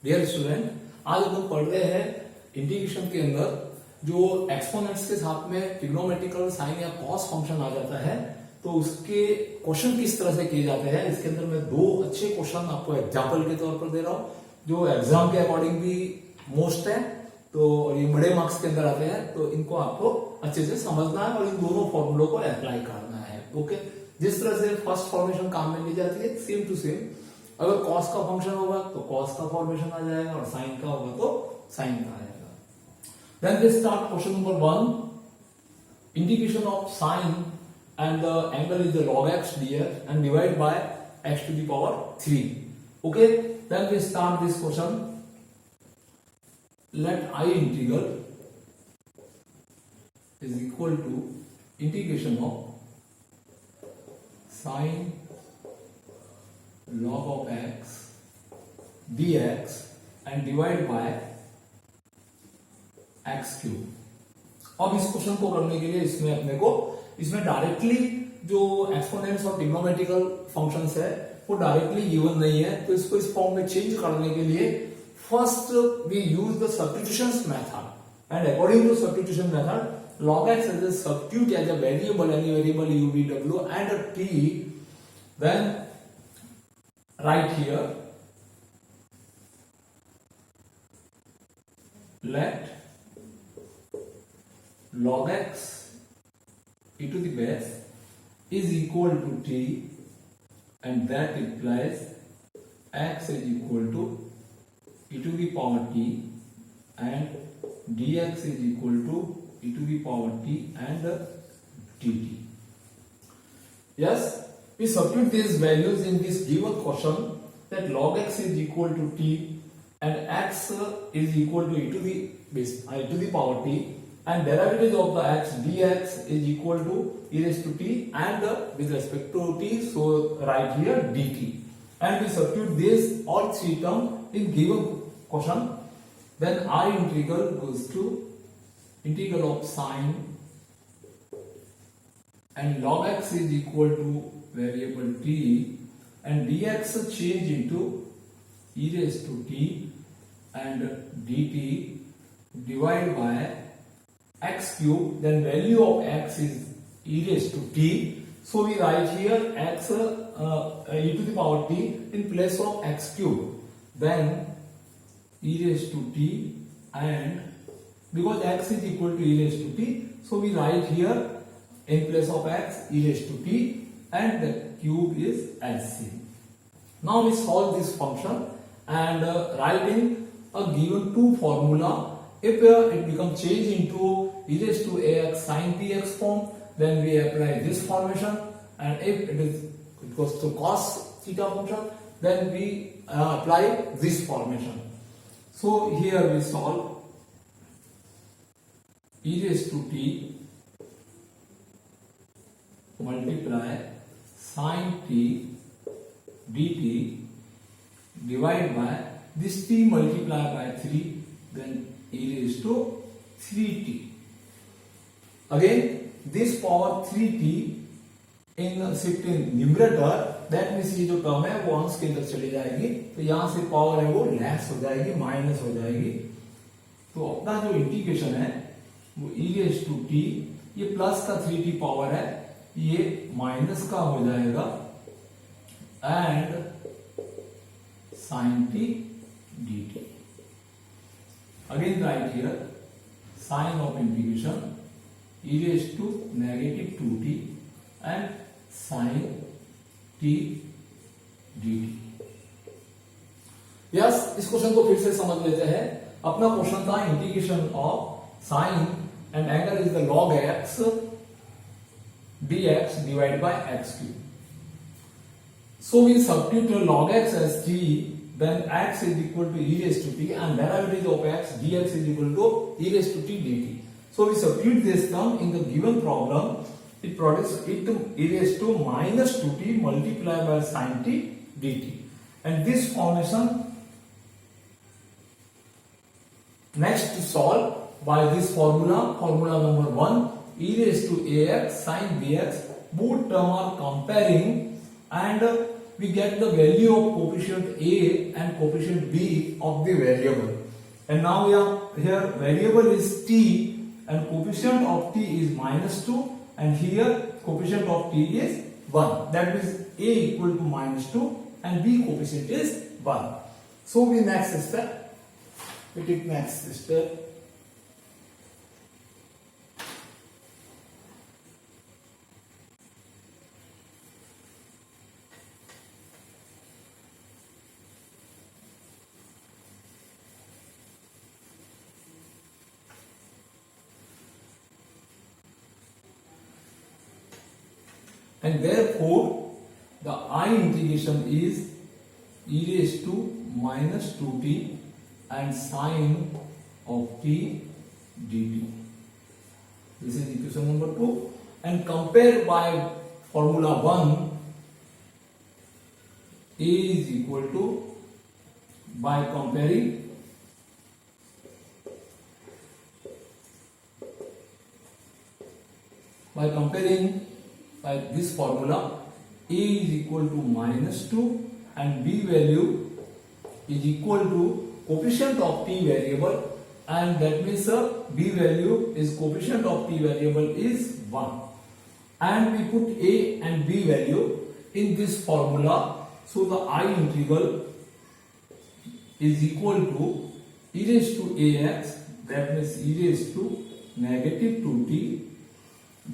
Dear student, आज हम लोग पढ़ रहे हैं इंटीग्रेशन के अंदर जो एक्सपोनेंट्स के साथ में ट्रिग्नोमेट्रिकल साइन या कॉस फंक्शन आ जाता है तो उसके क्वेश्चन किस तरह से किए जाते हैं। इसके अंदर मैं दो अच्छे क्वेश्चन आपको एग्जाम्पल के तौर पर दे रहा हूं जो एग्जाम के अकॉर्डिंग भी मोस्ट है, तो ये बड़े मार्क्स के अंदर आते हैं, तो इनको आपको अच्छे से समझना है और इन दोनों फॉर्मूलों को अप्लाई करना है। ओके, जिस तरह से फर्स्ट फॉर्मेशन काम में ली जाती है सेम टू सेम, अगर कॉस का फंक्शन होगा तो कॉस का फॉर्मेशन आ जाएगा और साइन का होगा तो साइन का आएगा। Then we start question number 1, integration of sine and the angle is the log x dx and divide by x to the power 3. Okay, then we start this question. Let I integral is equal to integration of sine log of x dx and divide by x cube. अब इस question को करने के लिए इसमें अपने को इसमें डायरेक्टली जो एक्सपोनेंट्स और ट्रिग्नोमेट्रिकल फंक्शंस है वो डायरेक्टली गिवन नहीं है, तो इसको इस फॉर्म में चेंज करने के लिए first we use the substitutions method and according to substitution method log x as a substitute as a variable, any variable u v w and a t, then right here let log x e to the base is equal to t and that implies x is equal to e to the power t and dx is equal to e to the power t and dt. Yes, we substitute these values in this given question that log x is equal to t and x is equal to e to the base e to the power t and derivative of the x dx is equal to e raised to t and with respect to t, so right here dt, and we substitute this all three terms in given question. Then our integral goes to integral of sine and log x is equal to variable t and dx change into e raised to t and dt divided by x cube, then value of x is e raised to t, so we write here x e to the power t in place of x cube, then e raised to t and because x is equal to e raised to t, so we write here in place of x e raised to t and the cube is LCM. Now we solve this function and write in a given two formula. If it becomes changed into e raised to ax sin px form, then we apply this formation, and if it goes to cos theta function, then we apply this formation. So here we solve e raised to t multiply sin t dt divided by this t multiplied by 3, then e raised to 3t. Again, this power 3t in shift in numerator, that means ये जो term है वो अंश के अंदर चली जाएगी, तो यहां से पावर है वो लेस हो जाएगी, माइनस हो जाएगी। तो अपना जो इंटीग्रेशन है वो e raised to t, ये प्लस का 3t पावर है, ये माइनस का हो जाएगा and sin t dt. Again write here sine of integration e raised to negative 2t and sin t dt. Yes, इस क्वेश्चन को फिर से समझ लेते हैं। अपना क्वेश्चन था integration of sign and angle is the log x dx divided by x cube. So we substitute log x as t, then x is equal to e raised to t and derivative of x dx is equal to e raised to t dt. So we substitute this term in the given problem. It produces e raised to minus 2t multiplied by sin t dt. And this formation next to solve by this formula number 1, e raised to ax sin bx, both term are comparing and we get the value of coefficient A and coefficient B of the variable. And now we are here variable is t and coefficient of t is -2 and here coefficient of t is 1. That means A equal to -2 and B coefficient is 1. So we next step. We take next step. And therefore, the I integration is e raised to -2t and sine of t dt. This is equation number 2. And compare by formula 1, A is equal to, by comparing by this formula, A is equal to -2 and B value is equal to coefficient of t variable, and that means B value is coefficient of t variable is 1. And we put A and B value in this formula, so the I integral is equal to e raised to ax, that means e raised to -2t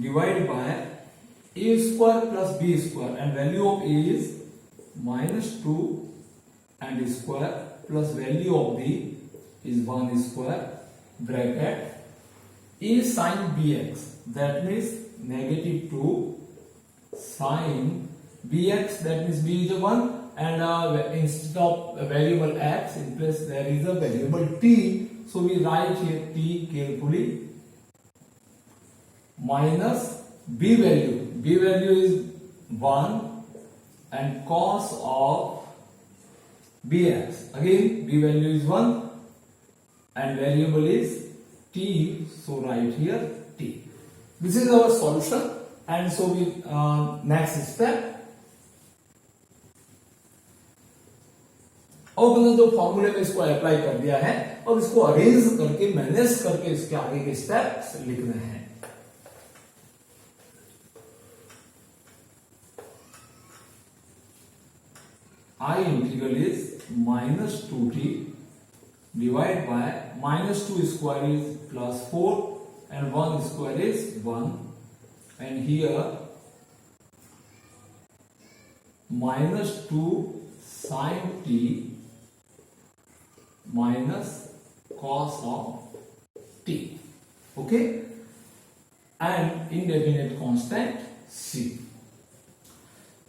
divided by a square plus b square, and value of a is -2 and square plus value of b is 1 square bracket a sin bx, that means -2 sin bx, that means b is a 1 and instead of a variable x in place there is a variable t, so we write here t carefully minus b value is 1 and cos of bx, again b value is 1 and variable is t, so write here t. This is our solution, and so we next step. अब मैंने जो फॉर्मूले में इसको apply कर दिया है और इसको अरेंज करके मैनेज करके इसके आगे के स्टेप्स लिखने हैं. I integral is -2t divided by -2 square is +4 and 1 square is 1, and here -2 sin t minus cos of t, okay, and indefinite constant c.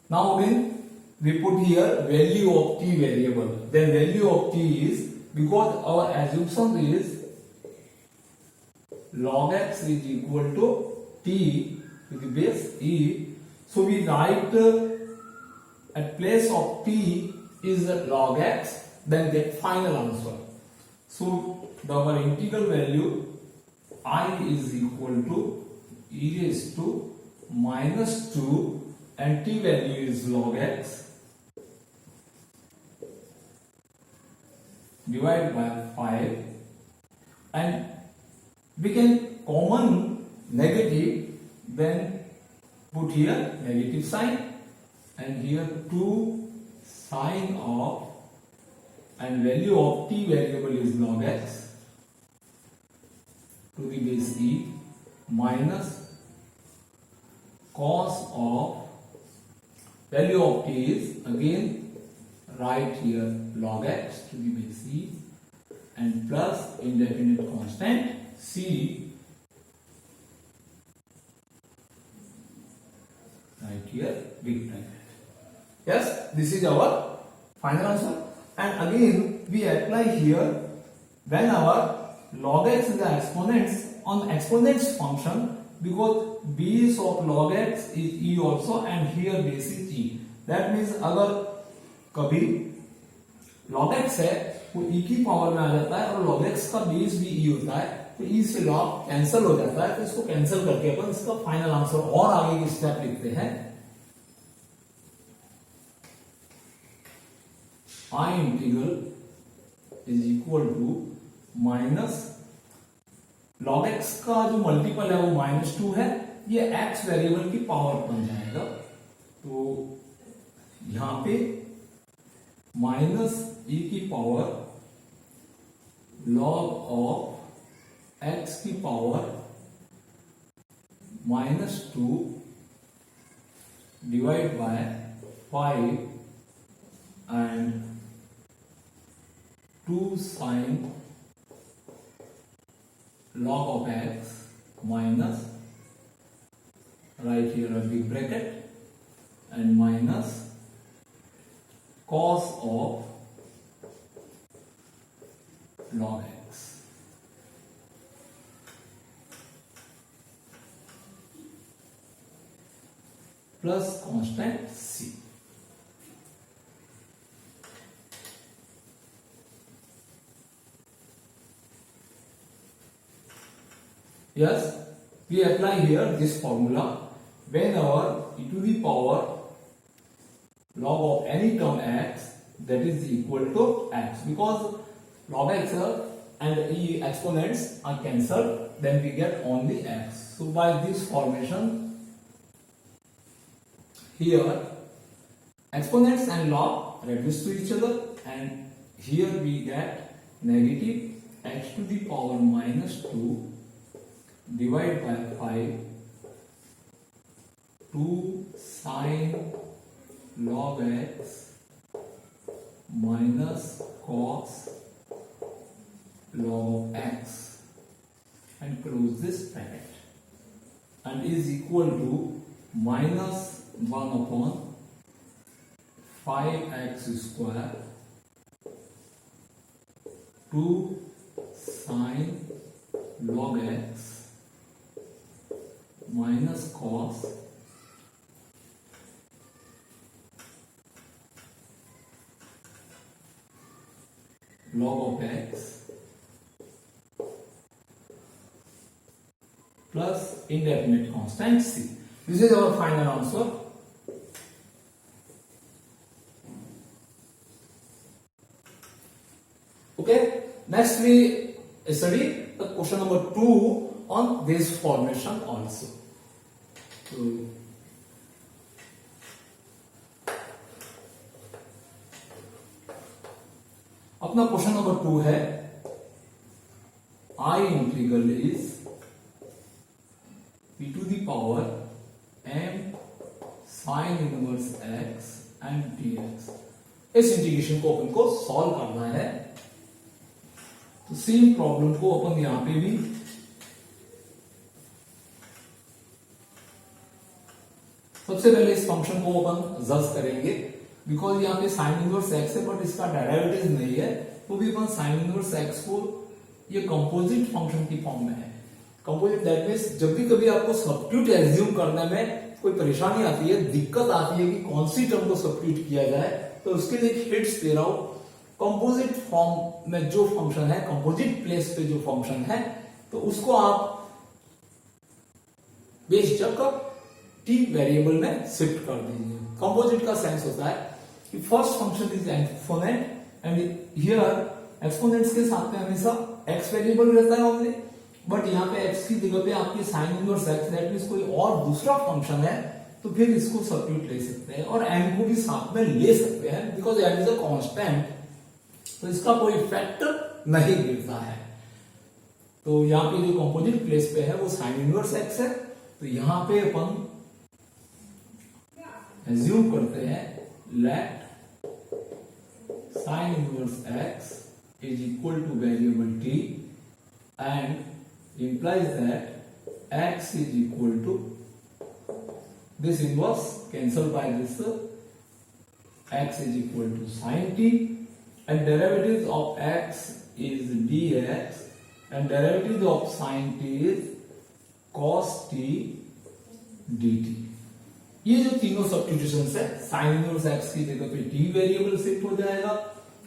Now again we put here value of t variable, then value of t is, because our assumption is log x is equal to t to the base e, so we write at place of t is log x, then get final answer. So our integral value I is equal to e raised to -2 and t value is log x divided by 5, and we can common negative, then put here negative sign and here 2 sin of, and value of t variable is log x to the base e minus cos of, value of t is again write here log x to the base e and plus indefinite constant c, right here big bracket. Yes, this is our final answer. And again we apply here, when our log x is the exponents on exponents function, because base of log x is e also and here base is e, that means अगर कभी log x है वो e की power में आ जाता है और log x का बेस भी e होता है, तो e से log कैंसिल हो जाता है, तो इसको कैंसिल करके अपन इसका फाइनल आंसर और आगे की स्टेप लिखते हैं. I integral is equal to minus log x का जो मल्टीपल है वो -2 है, ये x वेरिएबल की पावर बन जाएगा। तो यहां पे -e की पावर log ऑफ x की power -2 divide by 5 and 2 sin log of x minus, right here a big bracket and minus cos of log x plus constant c. Yes, we apply here this formula whenever e to the power log of any term x that is equal to x, because log x and e exponents are cancelled, then we get only x. So by this formation here exponents and log reduce to each other, and here we get negative x to the power -2 divide by 5 2 sin log x minus cos log of x and close this bracket and is equal to -1 upon 5x square 2 sin log x minus cos log of x plus indefinite constant c. This is our final answer. Okay, next we study the question number 2 on this formation also. So, अपना question number 2 है I integral is e to the power m sin inverse x and dx। इस integration को अपन को solve करना है, तो same problem को अपन यहां पे भी सबसे पहले इस फंक्शन को अपन जज करेंगे, बिकॉज यहाँ पे साइन इनवर्स एक्स है बट इसका डेरिवेटिव नहीं है, तो भी अपन साइन इनवर्स एक्स को ये कंपोजिट फंक्शन की फॉर्म में है। कंपोजिट दैट मींस जब भी कभी आपको सब्स्टिट्यूट एज्यूम करने में कोई परेशानी आती है, दिक्कत आती है कि कौन सी टर्म को सब्स्टिट्यूट किया जाए, तो उसके लिए हिंट्स दे रहा हूं। कंपोजिट फॉर्म में जो फंक्शन है, कंपोजिट प्लेस पे जो फंक्शन है, तो उसको आप बेशक टी वेरिएबल में शिफ्ट कर दीजिए। कंपोजिट का सेंस होता है कि first function is exponent and here exponents के साथ में हमेशा एक्स वेरिएबल रहता है ओनली, बट यहाँ पे एक्स की जगह पे आपकी sine inverse x that means कोई और दूसरा फंक्शन है, तो फिर इसको सब्स्टिट्यूट ले सकते हैं और एम को भी साथ में ले सकते हैं, because M is a constant, तो इसका कोई इफेक्ट नहीं गिरता है। तो यहाँ पे जो कंपोजिट प्लेस पे है वो साइन इनवर्स एक्स है, तो यहाँ पे अपन एज्यूम करते हैं late sine inverse x is equal two variable t and implies that x is equal to this inverse cancelled by this, x is equal to sin t and derivatives of x is dx and derivatives of sin t is cos t dt। ये जो तीनों substitutions है, sine inverse x की जगह पे t variable shift हो जाएगा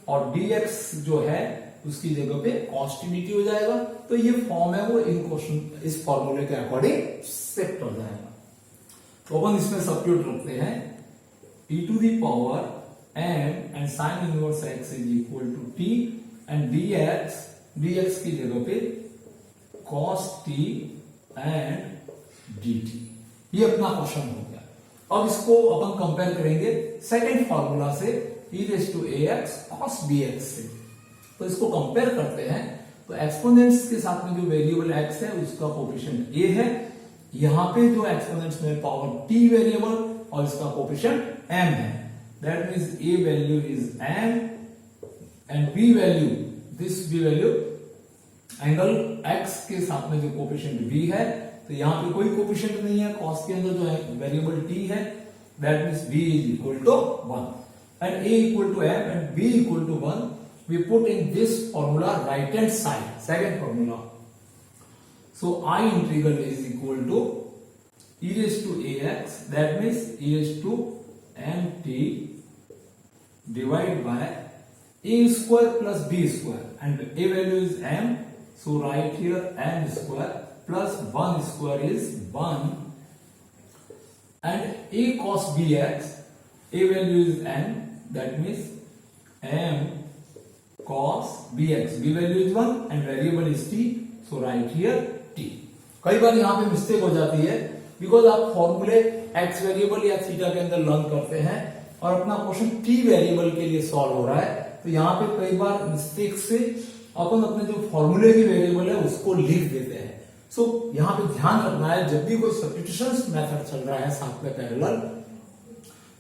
और dx जो है उसकी जगह पे cos t dt हो जाएगा, तो ये फॉर्म है वो इन क्वेश्चन इस फॉर्मूले के अकॉर्डिंग शिफ्ट हो जाएगा। तो अपन इसमें सब्स्टिट्यूट रखते हैं e to the power m and sin inverse x is equal to t and dx की जगह पे cos t and dt। ये अपना क्वेश्चन हो गया। अब इसको अपन कंपेयर करेंगे सेकंड फॉर्मूला से e raise to ax cos bx से। तो इसको कंपेयर करते हैं तो एक्सपोनेंट्स के साथ में जो वेरिएबल x है उसका कोफिशिएंट a है, यहां पे जो एक्सपोनेंट्स में पावर t वेरिएबल और इसका कोफिशिएंट m है। That means a value is m and b value, this b value angle x के साथ में जो कोफिशिएंट b है, तो यहां पे कोई कोफिशिएंट नहीं है, cos के अंदर जो है वेरिएबल t है, that means b is equal to 1 and a equal to m and b equal to 1 we put in this formula right hand side, second formula. So I integral is equal to e raised to ax, that means e raised to mt divided by a square plus b square, and a value is m, so write here m square plus 1 square is 1, and a cos bx, a value is m, that means m cos bx, b value is 1 and variable is t, so write here t। कई बार यहाँ पे mistake हो जाती है because आप फॉर्मूले x variable या theta के अंदर लर्न करते हैं और अपना क्वेश्चन t वेरिएबल के लिए सॉल्व हो रहा है, तो यहाँ पे कई बार मिस्टेक से अपन अपने जो फॉर्मूले की वेरिएबल है उसको लिख देते हैं। सो यहाँ पे ध्यान रखना है जब भी कोई सब्स्टिट्यूशन मेथड चल रहा है साथ में पैरेलल,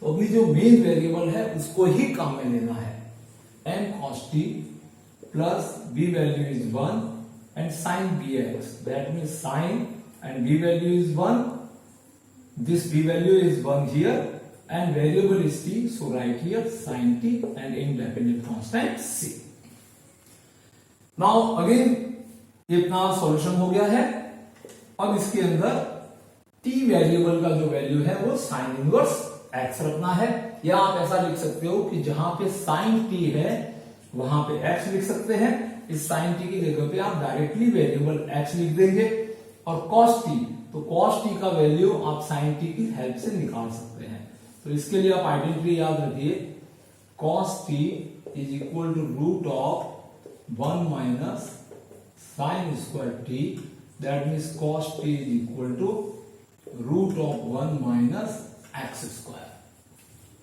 तो अपनी जो मेन वेरिएबल है उसको ही काम में लेना है। m cos t plus b value is 1 and sin bx, that means sin and b value is 1, this b value is 1 here and variable is t, so write here sin t and indefinite constant c। now again ये अपना solution हो गया है। अब इसके अंदर t variable का जो वैल्यू है वो sin इनवर्स x रखना है, या आप ऐसा लिख सकते हो कि जहां पे sin t है वहां पे x लिख सकते हैं, इस sin t की जगह पे आप डायरेक्टली वेरिएबल x लिख देंगे, और cos t, तो cos t का वैल्यू आप sin t की हेल्प से निकाल सकते हैं। तो इसके लिए आप आइडेंटिटी याद रखिए, cos t is equal to root of 1 minus sin square t, that means cos t is equal to root of 1 minus x square.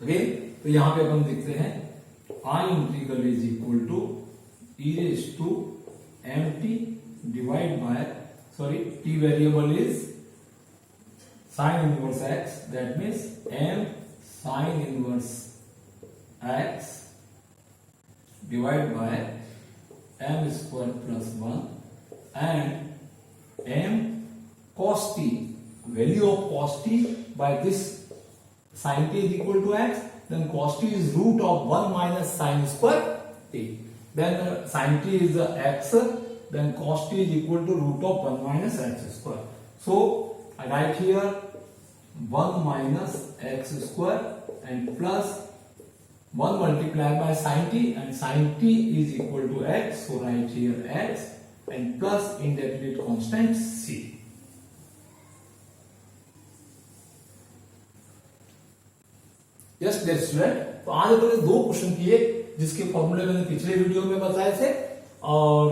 Okay, तो यहां पे अपन देखते हैं I integral is equal to e raise to mt divide by, sorry t variable is sin inverse x, that means m sin inverse x divide by m square plus 1 and m cos t, value of cos t by this sin t is equal to x, then cos t is root of 1 minus sin square t, then sin t is x, then cos t is equal to root of 1 minus x square, so I write here 1 minus x square and plus 1 multiplied by sin t, and sin t is equal to x, so write here x and plus indefinite constant c। Yes dear student, तो आज अपने दो question किए जिसके फॉर्मूले मैंने पिछले video में बताए थे, और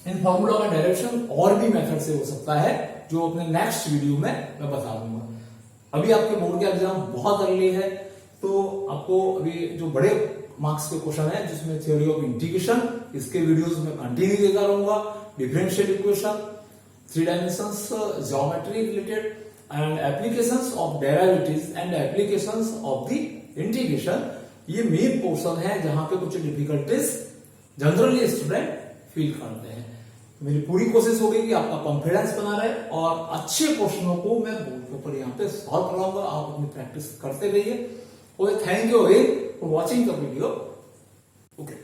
इन फॉर्मूला का डायरेक्शन और भी मेथड से हो सकता है जो अपने नेक्स्ट वीडियो में मैं बता दूंगा। अभी आपके बोर्ड के एग्जाम बहुत अर्ली है, तो आपको अभी जो बड़े मार्क्स के क्वेश्चन है जिसमें थ्योरी ऑफ इंटीग्रेशन, इसके वीडियोस में कंटिन्यू देता रहूंगा, differential equation, 3 dimensions geometry related and applications of derivatives and applications of the integration, ये मेन पोर्शन है जहां पे कुछ डिफिकल्टीज जनरली स्टूडेंट फील करते हैं। मेरी पूरी कोशिश होगी कि आपका कॉन्फिडेंस बना रहे और अच्छे क्वेश्चनों को मैं बोर्ड के ऊपर यहाँ पे सॉल्व कराऊंगा, आप अपनी प्रैक्टिस करते रहिए। Okay, thank you again for watching the video. Okay.